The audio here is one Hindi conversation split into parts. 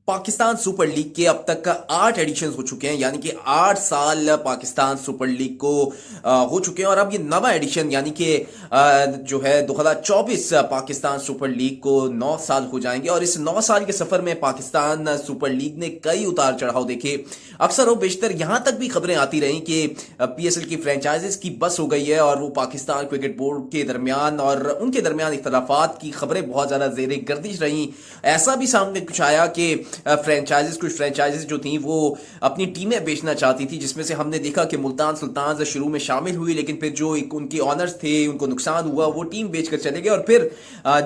पाकिस्तान सुपर लीग के अब तक 8 एडिशन हो चुके हैं, यानी कि 8 साल पाकिस्तान सुपर लीग को हो चुके हैं। और अब ये नवा एडिशन यानी कि जो है 2024 पाकिस्तान सुपर लीग को 9 साल हो जाएंगे। और इस 9 साल के सफर में पाकिस्तान सुपर लीग ने कई उतार चढ़ाव देखे। अक्सर और बेशतर यहां तक भी खबरें आती रही कि पीएसएल की फ्रेंचाइजीज की बस हो गई है और वो पाकिस्तान क्रिकेट बोर्ड के दरमियान और उनके दरमियान इख्तलाफात की खबरें बहुत ज्यादा जेर गर्दिश रही। ऐसा भी सामने कुछ आया कि कुछ फ्रेंचाइजीज जो थी वो अपनी टीमें बेचना चाहती थी, जिसमें से हमने देखा कि मुल्तान सुल्तान शुरू में शामिल हुई, लेकिन फिर जो उनके ऑनर्स थे उनको नुकसान हुआ, वो टीम बेचकर चले गए। और फिर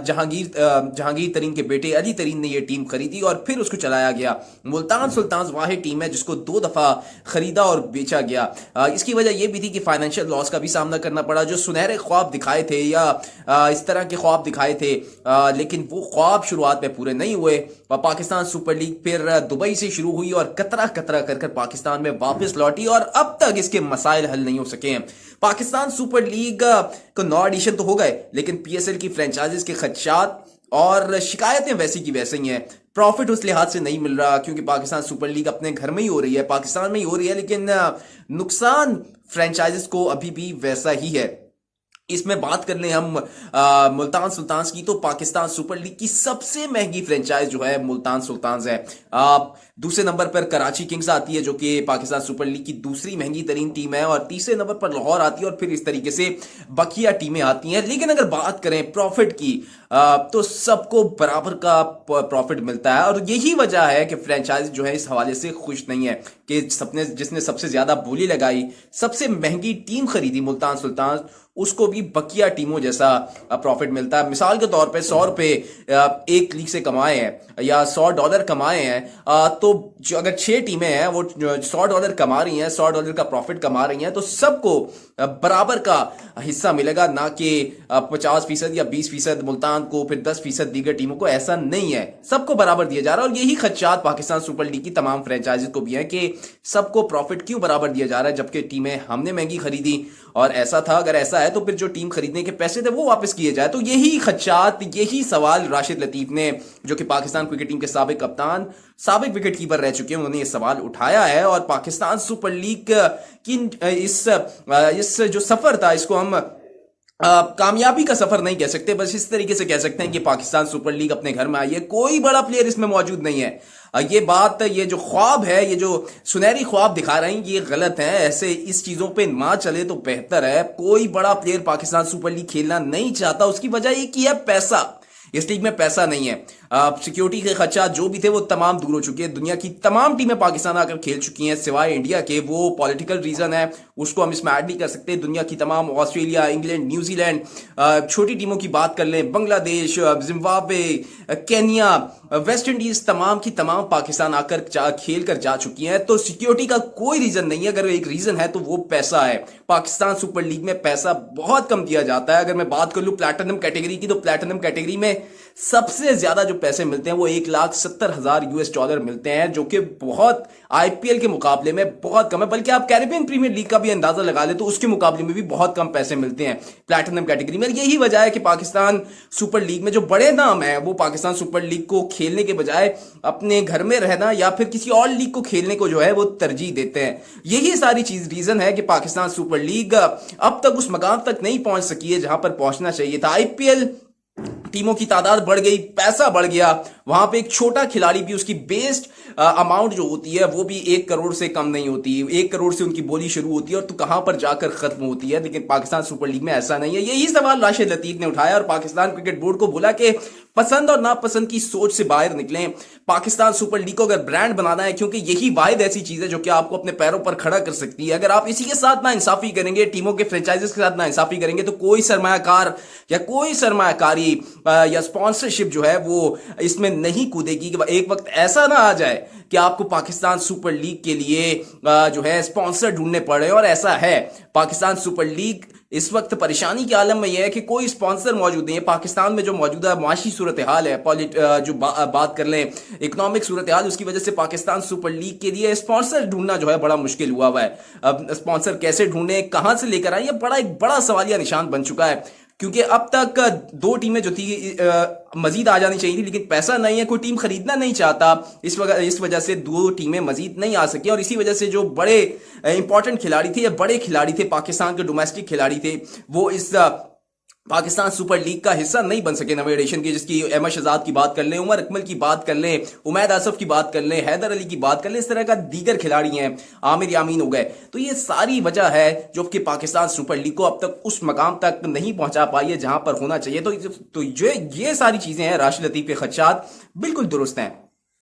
जहांगीर तरीन के बेटे अली तरीन ने ये टीम खरीदी और फिर उसको चलाया गया। मुल्तान सुल्तान वाहिद टीम है जिसको 2 दफा खरीदा और बेचा गया। इसकी वजह यह भी थी कि फाइनेंशियल लॉस का भी सामना करना पड़ा। जो सुनहरे ख्वाब दिखाए थे या इस तरह के ख्वाब दिखाए थे, लेकिन वो ख्वाब शुरुआत में पूरे नहीं हुए। पाकिस्तान सुपर लीग फिर दुबई से शुरू हुई और कतरा कतरा कर पाकिस्तान में वापस लौटी और अब तक इसके मसाइल हल नहीं हो सके हैं। पाकिस्तान सुपर लीग को 9 एडिशन तो हो गए, लेकिन पीएसएल की फ्रेंचाइजीज के खदशात और शिकायतें वैसी की वैसे ही हैं। प्रॉफिट उस लिहाज से नहीं मिल रहा क्योंकि पाकिस्तान सुपर लीग अपने घर में ही हो रही है, पाकिस्तान में ही हो रही है, लेकिन नुकसान फ्रेंचाइजीज को अभी भी वैसा ही है। इसमें बात कर लें हम मुल्तान सुल्तान की, तो पाकिस्तान सुपर लीग की सबसे महंगी फ्रेंचाइज जो है मुल्तान सुल्तान है। दूसरे नंबर पर कराची किंग्स आती है जो कि पाकिस्तान सुपर लीग की दूसरी महंगी तरीन टीम है, और तीसरे नंबर पर लाहौर आती है, और फिर इस तरीके से बकिया टीमें आती हैं। लेकिन अगर बात करें प्रॉफिट की तो सबको बराबर का प्रॉफिट मिलता है, और यही वजह है कि फ्रेंचाइज जो है इस हवाले से खुश नहीं है कि जिसने सबसे ज्यादा बोली लगाई, सबसे महंगी टीम खरीदी मुल्तान सुल्तान, उसको भी बकिया टीमों जैसा प्रॉफिट मिलता है। मिसाल के तौर पे 100 रुपए एक लीग से कमाए हैं या $100 कमाए हैं, तो जो अगर 6 टीमें हैं वो $100 कमा रही हैं, $100 का प्रॉफिट कमा रही हैं, तो सबको बराबर का हिस्सा मिलेगा, ना कि 50% या 20% मुल्तान को, फिर 10% दीगर टीमों को। ऐसा नहीं है, सबको बराबर दिया जा रहा है। और यही खदशात पाकिस्तान सुपर लीग की तमाम फ्रेंचाइजीज को भी है कि सबको प्रॉफिट क्यों बराबर दिया जा रहा है, जबकि टीमें हमने महंगी खरीदी और ऐसा था। अगर ऐसा है तो फिर जो टीम खरीदने के पैसे थे वो वापस किए जाए। तो यही खदशात, यही सवाल राशिद लतीफ ने, जो कि पाकिस्तान क्रिकेट टीम के साबिक कप्तान, साबिक विकेट कीपर रह चुके हैं, उन्होंने ये सवाल उठाया है। और पाकिस्तान सुपर लीग की इस जो सफर था, इसको हम कामयाबी का सफर नहीं कह सकते, बस इस तरीके से कह सकते हैं कि पाकिस्तान सुपर लीग अपने घर में आई है, कोई बड़ा प्लेयर इसमें मौजूद नहीं है। ये जो ख्वाब है, ये जो सुनहरी ख्वाब दिखा रहे हैं, ये गलत है। ऐसे इस चीजों पे ना चले तो बेहतर है। कोई बड़ा प्लेयर पाकिस्तान सुपर लीग खेलना नहीं चाहता, उसकी वजह एक ही है, पैसा। इस लीग में पैसा नहीं है। सिक्योरिटी के खदशात जो भी थे वो तमाम दूर हो चुके हैं। दुनिया की तमाम टीमें पाकिस्तान आकर खेल चुकी हैं सिवाय इंडिया के। वो पॉलिटिकल रीजन है, उसको हम इसमें ऐड नहीं कर सकते। दुनिया की तमाम, ऑस्ट्रेलिया, इंग्लैंड, न्यूजीलैंड, छोटी टीमों की बात कर लें, Bangladesh, Zimbabwe, Kenya, West Indies, तमाम की तमाम पाकिस्तान आकर खेल कर जा चुकी हैं। तो सिक्योरिटी का कोई रीजन नहीं है। अगर एक रीजन है तो वो पैसा है। पाकिस्तान सुपर लीग में पैसा बहुत कम दिया जाता है। अगर मैं बात कर लूं प्लैटिनम कैटेगरी की, तो प्लैटिनम कैटेगरी में सबसे ज्यादा जो पैसे मिलते हैं वो $1,70,000 मिलते हैं, जो कि बहुत आईपीएल के मुकाबले में बहुत कम है। बल्कि आप कैरेबियन प्रीमियर लीग का भी अंदाजा लगा ले तो उसके मुकाबले में भी बहुत कम पैसे मिलते हैं प्लैटिनम कैटेगरी में। यही वजह है कि पाकिस्तान सुपर लीग में जो बड़े नाम है वो पाकिस्तान सुपर लीग को खेलने के बजाय अपने घर में रहना या फिर किसी और लीग को खेलने को जो है वो तरजीह देते हैं। यही सारी चीज रीजन है कि पाकिस्तान सुपर लीग अब तक उस मकाम तक नहीं पहुंच सकी है जहां पर पहुंचना चाहिए था। आईपीएल टीमों की तादाद बढ़ गई, पैसा बढ़ गया, वहां पे एक छोटा खिलाड़ी भी, उसकी बेस्ड अमाउंट जो होती है वो भी 1 करोड़ से कम नहीं होती। 1 करोड़ से उनकी बोली शुरू होती है और तो कहां पर जाकर खत्म होती है। लेकिन पाकिस्तान सुपर लीग में ऐसा नहीं है। यही सवाल राशिद लतीफ ने उठाया और पाकिस्तान क्रिकेट बोर्ड को बोला कि पसंद और नापसंद की सोच से बाहर निकलें। पाकिस्तान सुपर लीग को अगर ब्रांड बनाना है, क्योंकि यही वाहिद ऐसी चीज है जो कि आपको अपने पैरों पर खड़ा कर सकती है। अगर आप इसी के साथ ना इंसाफी करेंगे, टीमों के फ्रेंचाइजीज के साथ ना इंसाफी करेंगे, तो कोई सरमायाकार या कोई सरमायाकारी या स्पॉन्सरशिप जो है वो इसमें नहीं कूदेगी। कि एक वक्त ऐसा ना आ जाए कि आपको पाकिस्तान सुपर लीग के लिए जो है स्पॉन्सर ढूंढने पड़े। और ऐसा है, पाकिस्तान सुपर लीग इस वक्त परेशानी के आलम में यह है कि कोई स्पॉन्सर मौजूद नहीं है। पाकिस्तान में जो मौजूदा माशी सूरत हाल है, बात कर लें इकोनॉमिक सूरत हाल, उसकी वजह से पाकिस्तान सुपर लीग के लिए स्पॉन्सर ढूंढना जो है बड़ा मुश्किल हुआ है। अब स्पॉन्सर कैसे ढूंढे, कहां से लेकर आए, ये एक बड़ा सवालिया निशान बन चुका है। क्योंकि अब तक दो टीमें जो थी मजीद आ जानी चाहिए थी, लेकिन पैसा नहीं है, कोई टीम खरीदना नहीं चाहता। इस वजह से दो टीमें मजीद नहीं आ सकी, और इसी वजह से जो बड़े इंपॉर्टेंट खिलाड़ी थे या बड़े खिलाड़ी थे, पाकिस्तान के डोमेस्टिक खिलाड़ी थे, वो इस पाकिस्तान सुपर लीग का हिस्सा नहीं बन सके नवे एडिशन के, जिसकी अहमद शहजाद की बात कर लें, उमर अकमल की बात कर लें, उमैद आसफ की बात कर लें, हैदर अली की बात कर लें, इस तरह का दीगर खिलाड़ी हैं, आमिर यामीन हो गए। तो ये सारी वजह है जो कि पाकिस्तान सुपर लीग को अब तक उस मकाम तक नहीं पहुंचा पाई है जहां पर होना चाहिए। तो ये सारी चीजें हैं राशिद लतीफ के खदशात बिल्कुल दुरुस्त हैं।